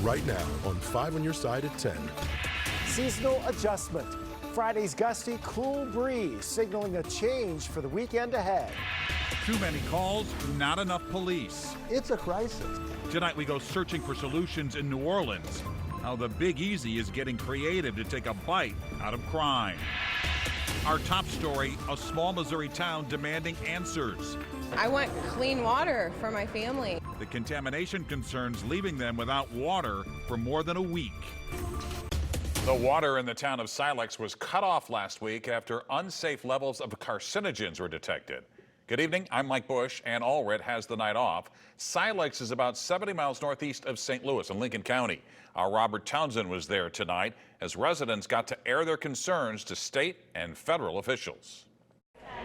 right now on 5 on your side at 10. Seasonal adjustment. Friday's gusty, cool breeze signaling a change for the weekend ahead. Too many calls, not enough police. It's a crisis. Tonight we go searching for solutions in New Orleans. How the Big Easy is getting creative to take a bite out of crime. Our top story, a small Missouri town demanding answers. I want clean water for my family. The contamination concerns leaving them without water for more than a week. The water in the town of Silex was cut off last week after unsafe levels of carcinogens were detected. Good evening, I'm Mike Bush, and Allred has the night off. Silex is about 70 miles northeast of St. Louis in Lincoln County. Our Robert Townsend was there tonight as residents got to air their concerns to state and federal officials.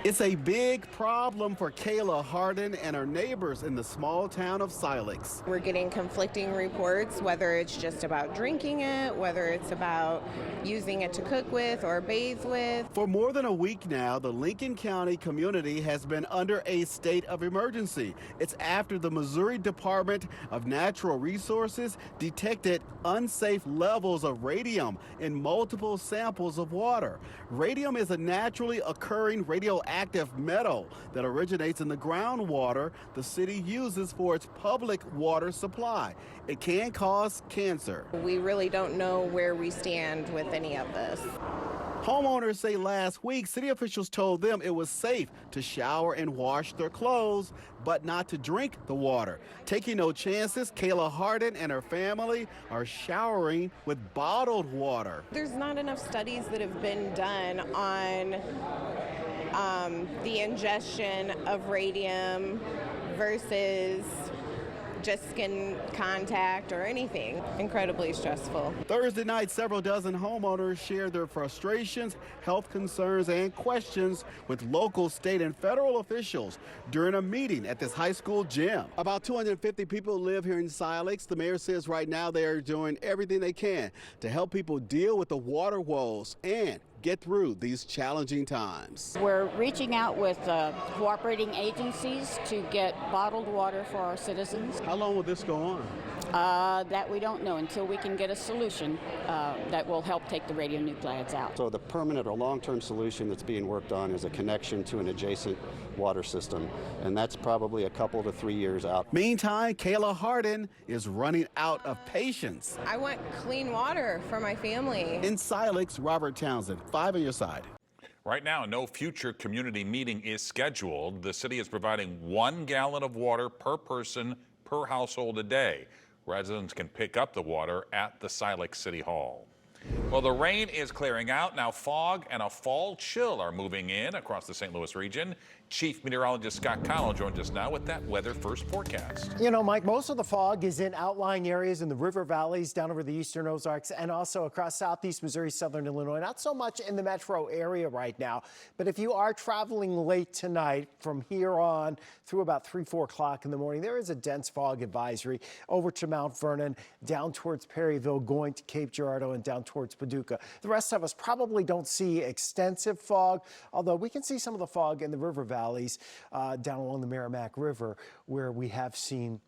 It's a big problem for Kayla Hardin and her neighbors in the small town of Silex. We're getting conflicting reports, whether it's just about drinking it, whether it's about using it to cook with or bathe with. For more than a week now, the Lincoln County community has been under a state of emergency. It's after the Missouri Department of Natural Resources detected unsafe levels of radium in multiple samples of water. Radium is a naturally occurring radioactive metal that originates in the groundwater the city uses for its public water supply. It can cause cancer. We really don't know where we stand with any of this. Homeowners say last week city officials told them it was safe to shower and wash their clothes, but not to drink the water. Taking no chances, Kayla Hardin and her family are showering with bottled water. There's not enough studies that have been done on the ingestion of radium versus just skin contact or anything. Incredibly stressful. Thursday night, several dozen homeowners shared their frustrations, health concerns, and questions with local, state, and federal officials during a meeting at this high school gym. About 250 people live here in Silex. The mayor says right now they are doing everything they can to help people deal with the water woes and get through these challenging times. We're reaching out with cooperating agencies to get bottled water for our citizens. How long will this go on? That we don't know until we can get a solution that will help take the radionuclides out. So the permanent or long-term solution that's being worked on is a connection to an adjacent water system, and that's probably a couple to 3 years out. Meantime, Kayla Hardin is running out of patience. I want clean water for my family. In Silex, Robert Townsend, 5 on your side. Right now, no future community meeting is scheduled. The city is providing 1 gallon of water per person per household a day. Residents can pick up the water at the Silex City Hall. Well, the rain is clearing out. Now fog and a fall chill are moving in across the St. Louis region. Chief Meteorologist Scott Connell joins us now with that weather first forecast. You know, Mike, most of the fog is in outlying areas in the river valleys down over the eastern Ozarks and also across southeast Missouri, southern Illinois. Not so much in the metro area right now, but if you are traveling late tonight from here on through about 3-4 o'clock in the morning, there is a dense fog advisory over to Mount Vernon, down towards Perryville, going to Cape Girardeau and down towards Paducah. The rest of us probably don't see extensive fog, although we can see some of the fog in the river valleys down along the Merrimack River, where we have seen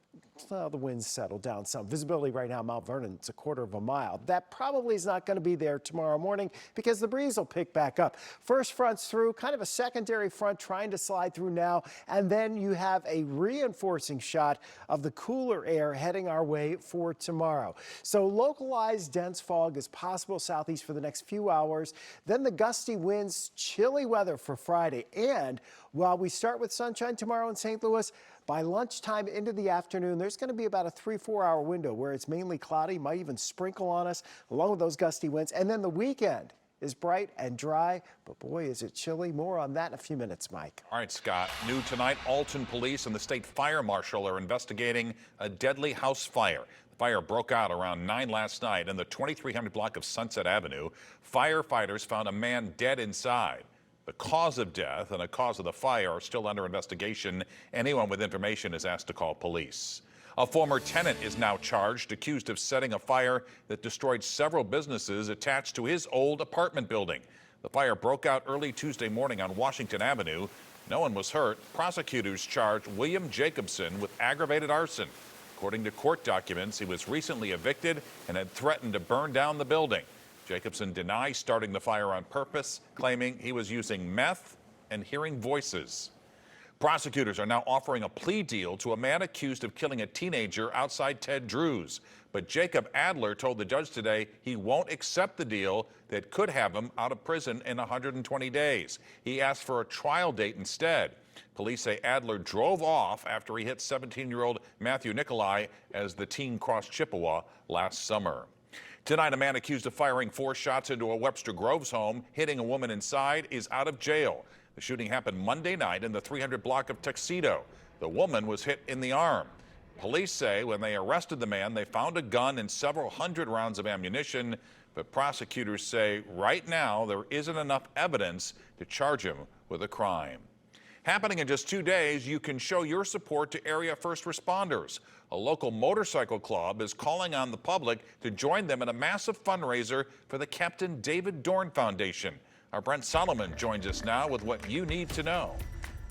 the winds settle down some. Visibility right now, Mount Vernon, it's 1/4 mile. That probably is not going to be there tomorrow morning because the breeze will pick back up. First front's through, kind of a secondary front trying to slide through now, and then you have a reinforcing shot of the cooler air heading our way for tomorrow. So localized dense fog is possible southeast for the next few hours. Then the gusty winds, chilly weather for Friday. And while we start with sunshine tomorrow in St. Louis, by lunchtime into the afternoon, there's going to be about a 3-4 hour window where it's mainly cloudy, might even sprinkle on us along with those gusty winds. And then the weekend is bright and dry, but boy, is it chilly. More on that in a few minutes, Mike. All right, Scott. New tonight, Alton Police and the State Fire Marshal are investigating a deadly house fire. The fire broke out around 9 last night in the 2300 block of Sunset Avenue. Firefighters found a man dead inside. The cause of death and the cause of the fire are still under investigation. Anyone with information is asked to call police. A former tenant is now charged, accused of setting a fire that destroyed several businesses attached to his old apartment building. The fire broke out early Tuesday morning on Washington Avenue. No one was hurt. Prosecutors charged William Jacobson with aggravated arson. According to court documents, he was recently evicted and had threatened to burn down the building. Jacobson denies starting the fire on purpose, claiming he was using meth and hearing voices. Prosecutors are now offering a plea deal to a man accused of killing a teenager outside Ted Drew's. But Jacob Adler told the judge today he won't accept the deal that could have him out of prison in 120 days. He asked for a trial date instead. Police say Adler drove off after he hit 17-year-old Matthew Nicolai as the teen crossed Chippewa last summer. Tonight, a man accused of firing 4 shots into a Webster Groves home, hitting a woman inside, is out of jail. The shooting happened Monday night in the 300 block of Tuxedo. The woman was hit in the arm. Police say when they arrested the man, they found a gun and several hundred rounds of ammunition, but prosecutors say right now there isn't enough evidence to charge him with a crime. Happening in just 2 days, you can show your support to area first responders. A local motorcycle club is calling on the public to join them in a massive fundraiser for the Captain David Dorn Foundation. Our Brent Solomon joins us now with what you need to know.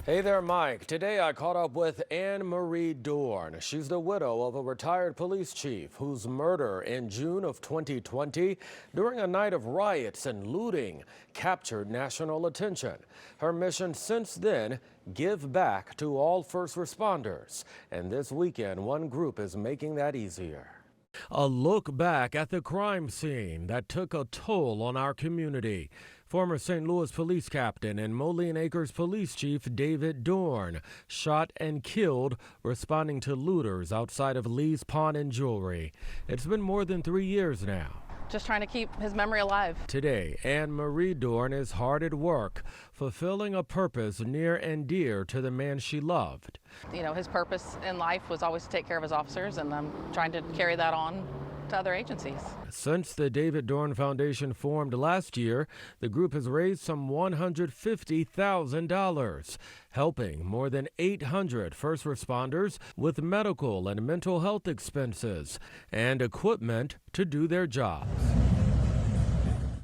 Hey there, Mike. Today I caught up with Anne Marie Dorn. She's the widow of a retired police chief whose murder in June of 2020 during a night of riots and looting captured national attention. Her mission since then, give back to all first responders. And this weekend, one group is making that easier. A look back at the crime scene that took a toll on our community. Former St. Louis police captain and Moline Acres police chief David Dorn shot and killed responding to looters outside of Lee's Pawn and Jewelry. It's been more than 3 years now. Just trying to keep his memory alive. Today, Anne Marie Dorn is hard at work, fulfilling a purpose near and dear to the man she loved. You know, his purpose in life was always to take care of his officers, and I'm trying to carry that on to other agencies. Since the David Dorn Foundation formed last year, the group has raised some $150,000, helping more than 800 first responders with medical and mental health expenses and equipment to do their jobs.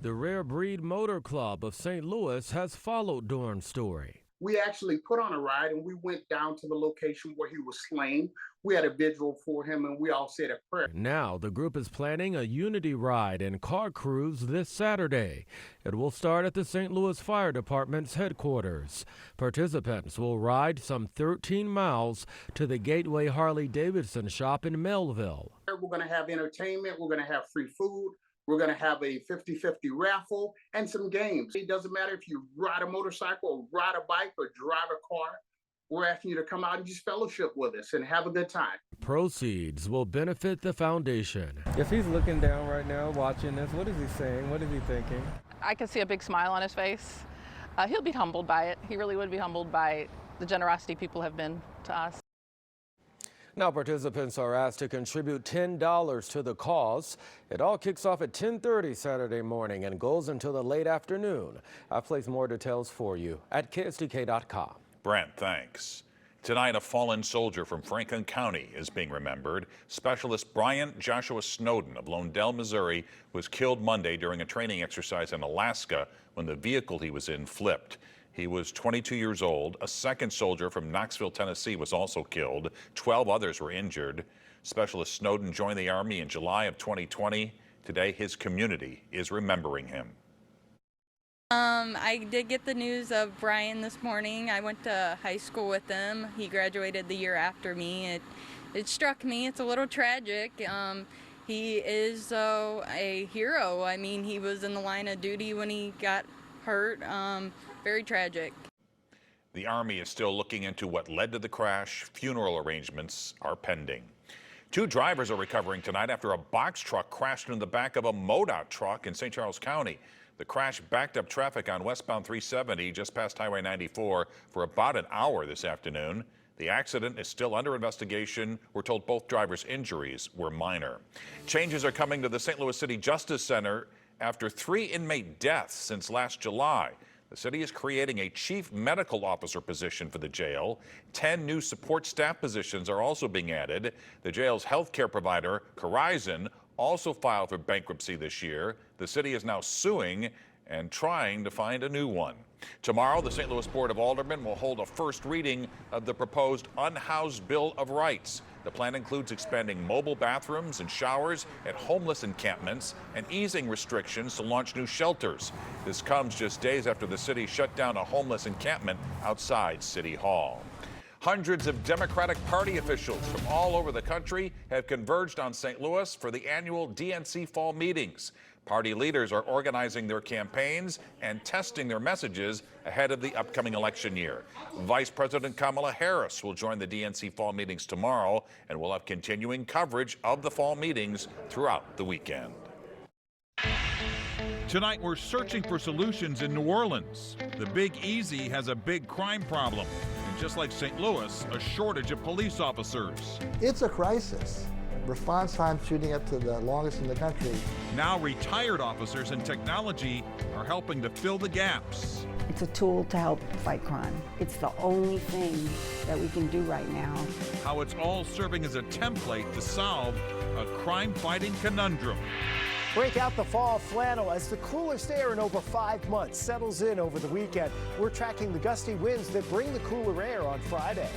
The Rare Breed Motor Club of St. Louis has followed Dorn's story. We actually put on a ride and we went down to the location where he was slain. We had a vigil for him and we all said a prayer. Now the group is planning a unity ride and car cruise this Saturday. It will start at the St. Louis Fire Department's headquarters. Participants will ride some 13 miles to the Gateway Harley-Davidson shop in Melville. We're going to have entertainment. We're going to have free food. We're going to have a 50-50 raffle and some games. It doesn't matter if you ride a motorcycle or ride a bike or drive a car. We're asking you to come out and just fellowship with us and have a good time. Proceeds will benefit the foundation. If he's looking down right now watching this, what is he saying? What is he thinking? I can see a big smile on his face. He'll be humbled by it. He really would be humbled by the generosity people have been to us. Now participants are asked to contribute $10 to the cause. It all kicks off at 10:30 Saturday morning and goes until the late afternoon. I've placed more details for you at KSDK.com. Brent, thanks. Tonight, a fallen soldier from Franklin County is being remembered. Specialist Brian Joshua Snowden of Londell, Missouri, was killed Monday during a training exercise in Alaska when the vehicle he was in flipped. He was 22 years old. A second soldier from Knoxville, Tennessee was also killed. 12 others were injured. Specialist Snowden joined the Army in July of 2020. Today, his community is remembering him. I did get the news of Brian this morning. I went to high school with him. He graduated the year after me. It struck me. It's a little tragic. He is a hero. I mean, he was in the line of duty when he got hurt. Very tragic. The Army is still looking into what led to the crash. Funeral arrangements are pending. 2 drivers are recovering tonight after a box truck crashed into the back of a MoDOT truck in St. Charles County. The crash backed up traffic on westbound 370 just past Highway 94 for about an hour this afternoon. The accident is still under investigation. We're told both drivers' injuries were minor. Changes are coming to the St. Louis City Justice Center after 3 inmate deaths since last July. The city is creating a chief medical officer position for the jail. 10 new support staff positions are also being added. The jail's healthcare provider, Horizon, also filed for bankruptcy this year. The city is now suing and trying to find a new one. Tomorrow, the St. Louis Board of Aldermen will hold a first reading of the proposed Unhoused Bill of Rights. The plan includes expanding mobile bathrooms and showers at homeless encampments and easing restrictions to launch new shelters. This comes just days after the city shut down a homeless encampment outside City Hall. Hundreds of Democratic Party officials from all over the country have converged on St. Louis for the annual DNC fall meetings. Party leaders are organizing their campaigns and testing their messages ahead of the upcoming election year. Vice President Kamala Harris will join the DNC fall meetings tomorrow and will have continuing coverage of the fall meetings throughout the weekend. Tonight, we're searching for solutions in New Orleans. The Big Easy has a big crime problem. And just like St. Louis, a shortage of police officers. It's a crisis. Response time shooting up to the longest in the country. Now retired officers and technology are helping to fill the gaps. It's a tool to help fight crime. It's the only thing that we can do right now. How it's all serving as a template to solve a crime-fighting conundrum. Break out the fall flannel as the coolest air in over 5 months settles in over the weekend. We're tracking the gusty winds that bring the cooler air on Friday.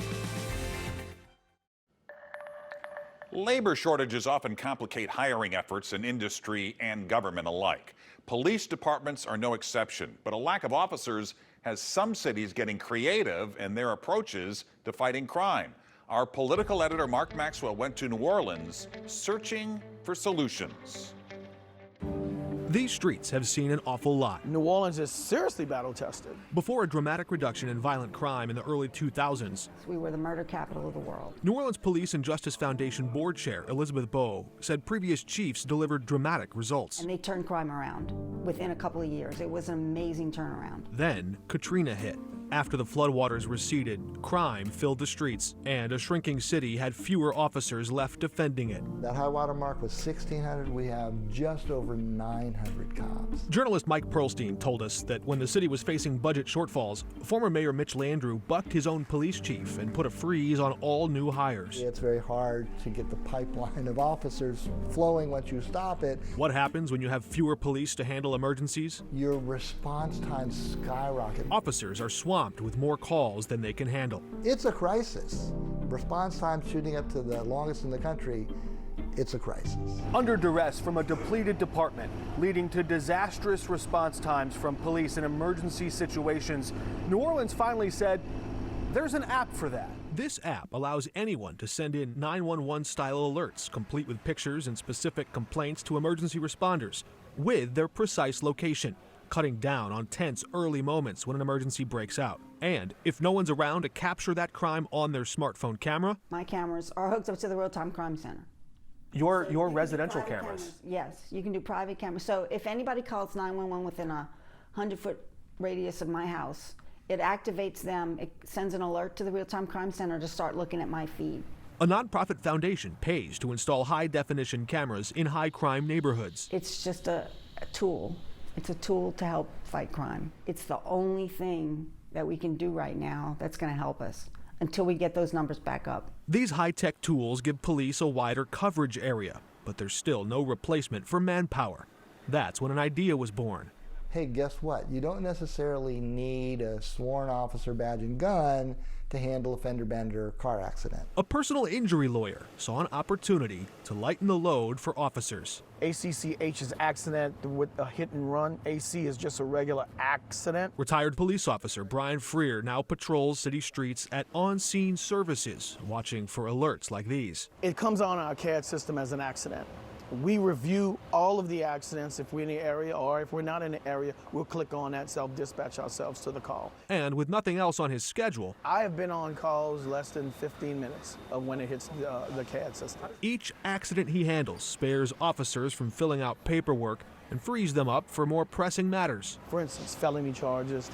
Labor shortages often complicate hiring efforts in industry and government alike. Police departments are no exception, but a lack of officers has some cities getting creative in their approaches to fighting crime. Our political editor Mark Maxwell went to New Orleans searching for solutions. These streets have seen an awful lot. New Orleans is seriously battle-tested. Before a dramatic reduction in violent crime in the early 2000s, We were the murder capital of the world. New Orleans Police and Justice Foundation Board Chair Elizabeth Bowe said previous chiefs delivered dramatic results. And they turned crime around within a couple of years. It was an amazing turnaround. Then Katrina hit. After the floodwaters receded, crime filled the streets, and a shrinking city had fewer officers left defending it. That high water mark was 1,600. We have just over 900 cops. Journalist Mike Pearlstein told us that when the city was facing budget shortfalls, former Mayor Mitch Landrieu bucked his own police chief and put a freeze on all new hires. It's very hard to get the pipeline of officers flowing once you stop it. What happens when you have fewer police to handle emergencies? Your response times skyrocket. Officers are swamped with more calls than they can handle. It's a crisis. Response time shooting up to the longest in the country. It's a crisis. Under duress from a depleted department, leading to disastrous response times from police in emergency situations, New Orleans finally said there's an app for that. This app allows anyone to send in 911-style alerts, complete with pictures and specific complaints to emergency responders, with their precise location, cutting down on tense early moments when an emergency breaks out. And if no one's around to capture that crime on their smartphone camera, My cameras are hooked up to the real-time crime center. Your residential cameras? Yes, you can do private cameras. So if anybody calls 911 within a 100-foot radius of my house, it activates them, it sends an alert to the real-time crime center to start looking at my feed. a nonprofit foundation pays to install high-definition cameras in high-crime neighborhoods. It's just a tool. It's a tool to help fight crime. It's the only thing that we can do right now that's going to help us until we get those numbers back up. These high-tech tools give police a wider coverage area, but there's still no replacement for manpower. That's when an idea was born. Hey, guess what? You don't necessarily need a sworn officer badge and gun to handle a fender bender car accident. A personal injury lawyer saw an opportunity to lighten the load for officers. ACCH is accident with a hit and run. AC is just a regular accident. Retired police officer Brian Freer now patrols city streets at on-scene services, watching for alerts like these. It comes on our CAD system as an accident. We review all of the accidents if we're in the area, or if we're not in the area, we'll click on that, self-dispatch ourselves to the call. And with nothing else on his schedule, I have been on calls less than 15 minutes of when it hits the CAD system. Each accident he handles spares officers from filling out paperwork and frees them up for more pressing matters. For instance, felony charges,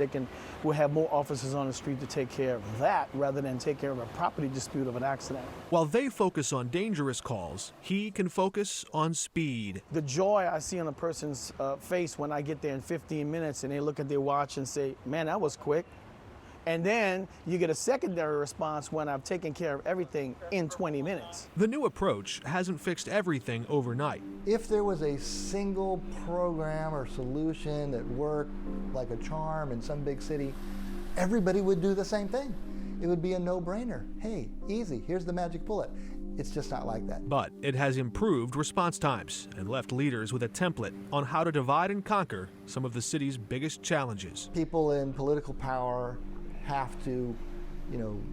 we'll have more officers on the street to take care of that rather than take care of a property dispute of an accident. While they focus on dangerous calls, he can focus on speed. The joy I see on a person's face when I get there in 15 minutes and they look at their watch and say, man, that was quick. And then you get a secondary response when I've taken care of everything in 20 minutes. The new approach hasn't fixed everything overnight. If there was a single program or solution that worked like a charm in some big city, everybody would do the same thing. It would be a no-brainer. Hey, easy, here's the magic bullet. It's just not like that. But it has improved response times and left leaders with a template on how to divide and conquer some of the city's biggest challenges. People in political power have to,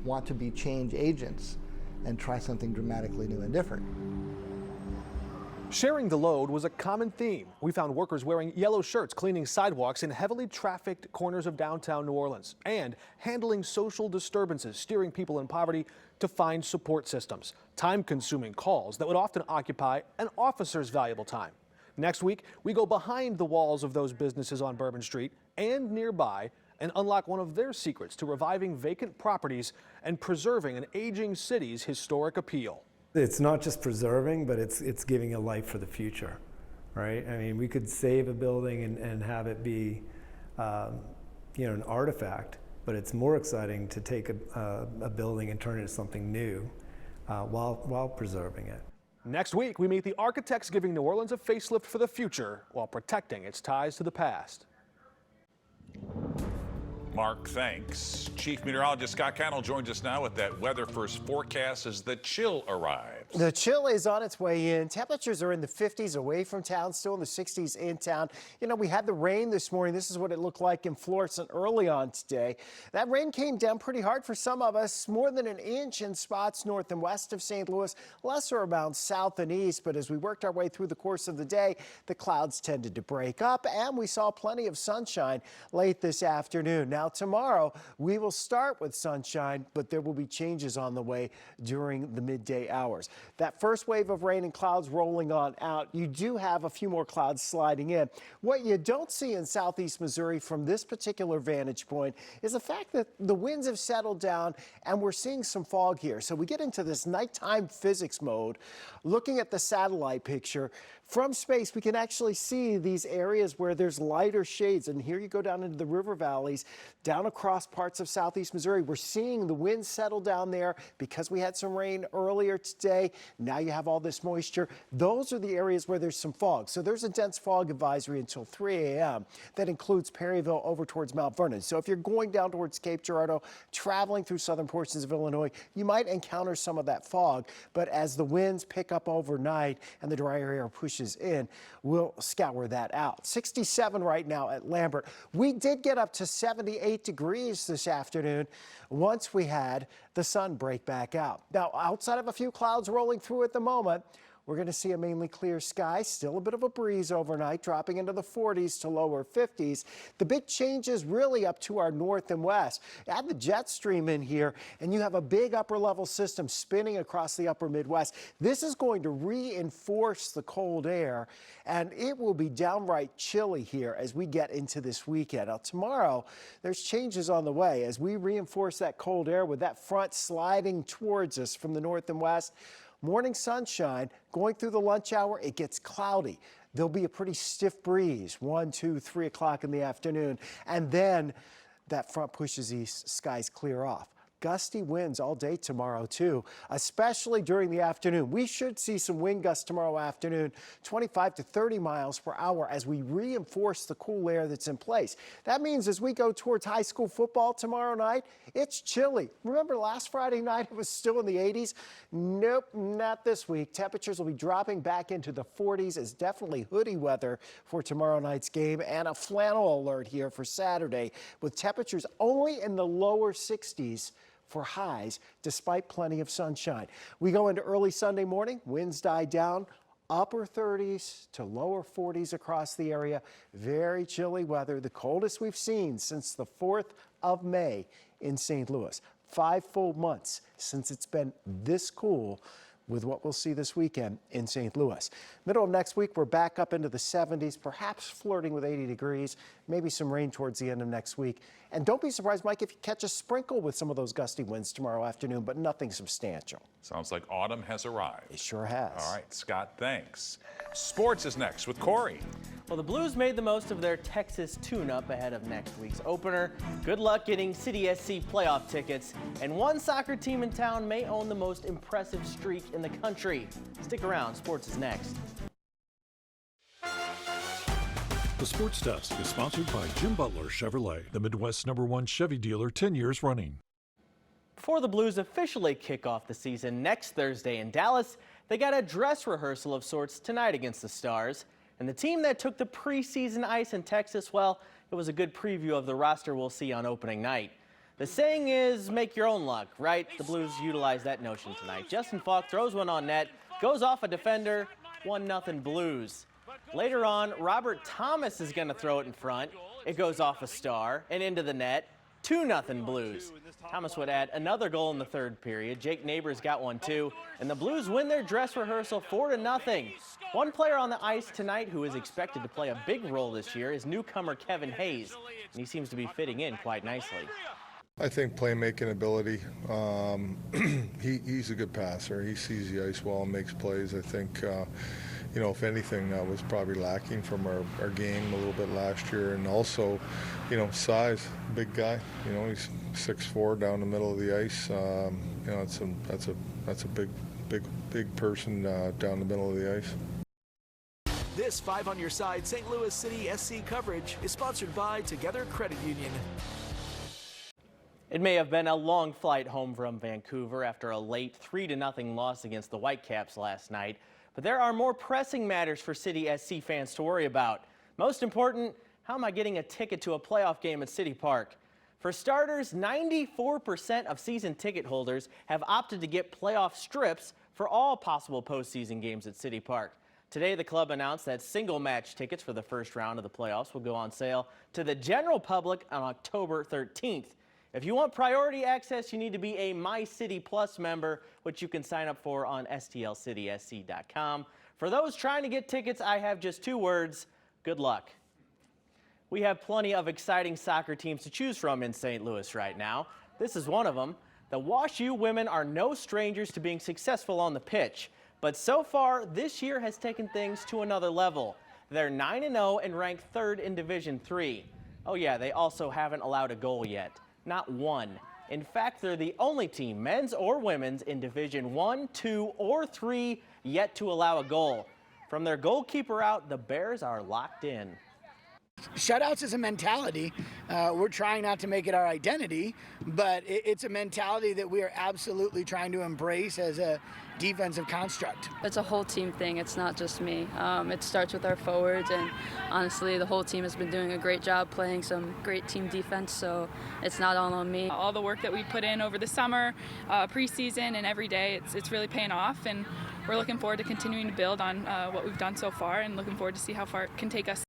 want to be change agents and try something dramatically new and different. Sharing the load was a common theme. We found workers wearing yellow shirts cleaning sidewalks in heavily trafficked corners of downtown New Orleans and handling social disturbances, steering people in poverty to find support systems. Time-consuming calls that would often occupy an officer's valuable time. Next week, we go behind the walls of those businesses on Bourbon Street and nearby and unlock one of their secrets to reviving vacant properties and preserving an aging city's historic appeal. It's not just preserving, but it's giving a life for the future, right? I mean, we could save a building and have it be, an artifact, but it's more exciting to take a building and turn it into something new while preserving it. Next week, we meet the architects giving New Orleans a facelift for the future while protecting its ties to the past. Mark, thanks. Chief Meteorologist Scott Cannell joins us now with that weather first forecast as the chill arrives. The chill is on its way in. Temperatures are in the 50s away from town, still in the 60s in town. We had the rain this morning. This is what it looked like in Florissant early on today. That rain came down pretty hard for some of us, more than an inch in spots north and west of St. Louis, lesser amounts south and east. But as we worked our way through the course of the day, the clouds tended to break up and we saw plenty of sunshine late this afternoon. Now, tomorrow, we will start with sunshine, but there will be changes on the way during the midday hours. That first wave of rain and clouds rolling on out, you do have a few more clouds sliding in. What you don't see in southeast Missouri from this particular vantage point is the fact that the winds have settled down and we're seeing some fog here. So we get into this nighttime physics mode. Looking at the satellite picture, from space, we can actually see these areas where there's lighter shades. And here you go down into the river valleys, down across parts of southeast Missouri. We're seeing the winds settle down there because we had some rain earlier today. Now you have all this moisture. Those are the areas where there's some fog. So there's a dense fog advisory until 3 a.m. That includes Perryville over towards Mount Vernon. So if you're going down towards Cape Girardeau, traveling through southern portions of Illinois, you might encounter some of that fog. But as the winds pick up overnight and the drier air pushes in, we'll scour that out. 67 right now at Lambert. We did get up to 78 degrees this afternoon once we had the sun break back out. Now, outside of a few clouds rolling through at the moment, we're going to see a mainly clear sky, still a bit of a breeze overnight, dropping into the 40s to lower 50s. The big change is really up to our north and west. Add the jet stream in here, and you have a big upper level system spinning across the upper Midwest. This is going to reinforce the cold air, and it will be downright chilly here as we get into this weekend. Now, tomorrow, there's changes on the way as we reinforce that cold air with that front sliding towards us from the north and west. Morning sunshine, going through the lunch hour, it gets cloudy. There'll be a pretty stiff breeze, 1, 2, 3 o'clock in the afternoon, and then that front pushes east, skies clear off. Gusty winds all day tomorrow, too, especially during the afternoon. We should see some wind gusts tomorrow afternoon, 25 to 30 miles per hour as we reinforce the cool air that's in place. That means as we go towards high school football tomorrow night, it's chilly. Remember last Friday night, it was still in the 80s? Nope, not this week. Temperatures will be dropping back into the 40s. It's definitely hoodie weather for tomorrow night's game and a flannel alert here for Saturday with temperatures only in the lower 60s. For highs, despite plenty of sunshine. We go into early Sunday morning, winds die down, upper 30s to lower 40s across the area. Very chilly weather, the coldest we've seen since the 4th of May in St. Louis. 5 full months since it's been this cool with what we'll see this weekend in St. Louis. Middle of next week, we're back up into the 70s, perhaps flirting with 80 degrees, maybe some rain towards the end of next week. And don't be surprised, Mike, if you catch a sprinkle with some of those gusty winds tomorrow afternoon, but nothing substantial. Sounds like autumn has arrived. It sure has. All right, Scott, thanks. Sports is next with Corey. Well, the Blues made the most of their Texas tune-up ahead of next week's opener. Good luck getting City SC playoff tickets. And one soccer team in town may own the most impressive streak in the country. Stick around, sports is next. The Sports Desk is sponsored by Jim Butler Chevrolet, the Midwest's #1 Chevy dealer 10 years running. Before the Blues officially kick off the season next Thursday in Dallas, they got a dress rehearsal of sorts tonight against the Stars. And the team that took the preseason ice in Texas, well, it was a good preview of the roster we'll see on opening night. The saying is, make your own luck, right? The Blues utilize that notion tonight. Justin Falk throws one on net, goes off a defender, 1-0 Blues. Later on, Robert Thomas is going to throw it in front. It goes off a star and into the net, 2-0 Blues. Thomas would add another goal in the third period. Jake Neighbors got one too, and the Blues win their dress rehearsal 4-0. One player on the ice tonight who is expected to play a big role this year is newcomer Kevin Hayes, and he seems to be fitting in quite nicely. I think playmaking ability. He's a good passer. He sees the ice well and makes plays. I think, you know, if anything, that was probably lacking from our game a little bit last year. And also, you know, size, big guy. You know, he's 6'4" down the middle of the ice. You know, that's a big person down the middle of the ice. This 5 on Your Side St. Louis City SC coverage is sponsored by Together Credit Union. It may have been a long flight home from Vancouver after a late 3-0 loss against the Whitecaps last night. But there are more pressing matters for City SC fans to worry about. Most important, how am I getting a ticket to a playoff game at City Park? For starters, 94% of season ticket holders have opted to get playoff strips for all possible postseason games at City Park. Today, the club announced that single match tickets for the first round of the playoffs will go on sale to the general public on October 13th. If you want priority access, you need to be a My City Plus member, which you can sign up for on stlcitysc.com. For those trying to get tickets, I have just 2 words: good luck. We have plenty of exciting soccer teams to choose from in St. Louis right now. This is one of them. The Wash U women are no strangers to being successful on the pitch, but so far this year has taken things to another level. They're 9-0 and ranked 3rd in Division III. Oh yeah, they also haven't allowed a goal yet. Not one. In fact, they're the only team, men's or women's, in Division I, II, or III yet to allow a goal. From their goalkeeper out, the Bears are locked in. Shutouts is a mentality. We're trying not to make it our identity, but it's a mentality that we are absolutely trying to embrace as a defensive construct. It's a whole team thing. It's not just me. It starts with our forwards, and honestly, the whole team has been doing a great job playing some great team defense, so it's not all on me. All the work that we put in over the summer, preseason, and every day, it's really paying off, and we're looking forward to continuing to build on what we've done so far and looking forward to see how far it can take us.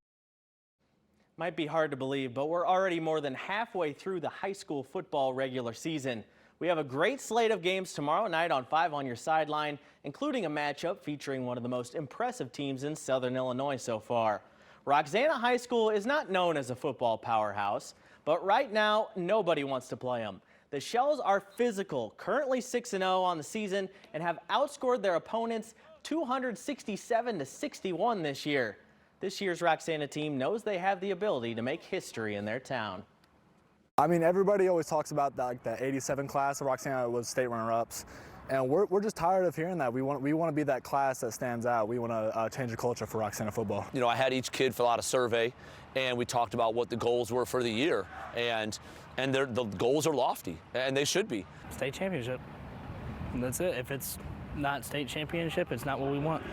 Might be hard to believe, but we're already more than halfway through the high school football regular season. We have a great slate of games tomorrow night on 5 on Your Sideline, including a matchup featuring one of the most impressive teams in Southern Illinois so far. Roxana High School is not known as a football powerhouse, but right now, nobody wants to play them. The Shells are physical, currently 6-0 on the season, and have outscored their opponents 267-61 this year. This year's Roxana team knows they have the ability to make history in their town. I mean, everybody always talks about that, the 87 class. Roxana was state runner-ups, and we're just tired of hearing that. We want to be that class that stands out. We want to change the culture for Roxana football. You know, I had each kid fill out a survey, and we talked about what the goals were for the year, and the goals are lofty, and they should be. State championship. And that's it. If it's not state championship, it's not what we want.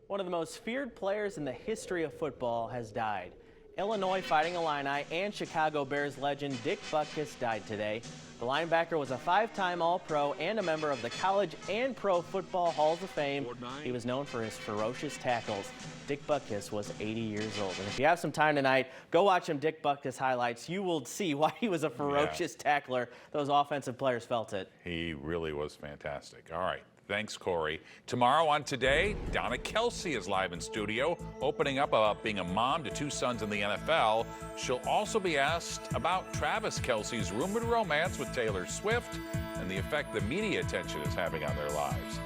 One of the most feared players in the history of football has died. Illinois Fighting Illini and Chicago Bears legend Dick Butkus died today. The linebacker was a 5-time All-Pro and a member of the College and Pro Football Halls of Fame. He was known for his ferocious tackles. Dick Butkus was 80 years old. And if you have some time tonight, go watch some Dick Butkus highlights. You will see why he was a ferocious tackler. Those offensive players felt it. He really was fantastic. All right. Thanks, Corey. Tomorrow on Today, Donna Kelsey is live in studio, opening up about being a mom to 2 sons in the NFL. She'll also be asked about Travis Kelce's rumored romance with Taylor Swift and the effect the media attention is having on their lives.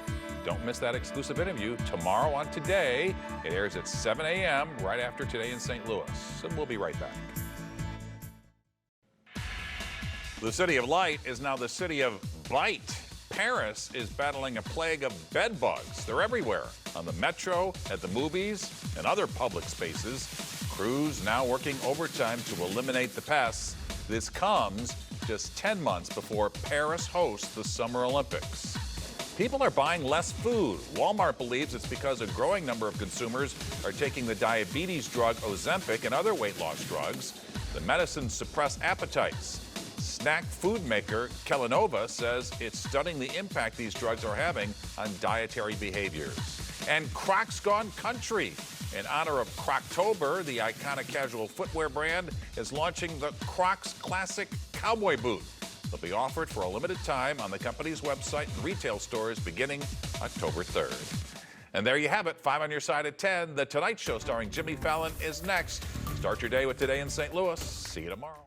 Don't miss that exclusive interview tomorrow on Today. It airs at 7 a.m. right after Today in St. Louis. And we'll be right back. The City of Light is now the City of Bite. Paris is battling a plague of bed bugs. They're everywhere, on the metro, at the movies, and other public spaces. Crews now working overtime to eliminate the pests. This comes just 10 months before Paris hosts the Summer Olympics. People are buying less food. Walmart believes it's because a growing number of consumers are taking the diabetes drug Ozempic and other weight loss drugs. The medicines suppress appetites. Snack food maker Kellanova says it's studying the impact these drugs are having on dietary behaviors. And Crocs gone country. In honor of Croctober, the iconic casual footwear brand is launching the Crocs Classic Cowboy Boot. They'll be offered for a limited time on the company's website and retail stores beginning October 3rd. And there you have it, 5 on your side at 10. The Tonight Show starring Jimmy Fallon is next. Start your day with Today in St. Louis. See you tomorrow.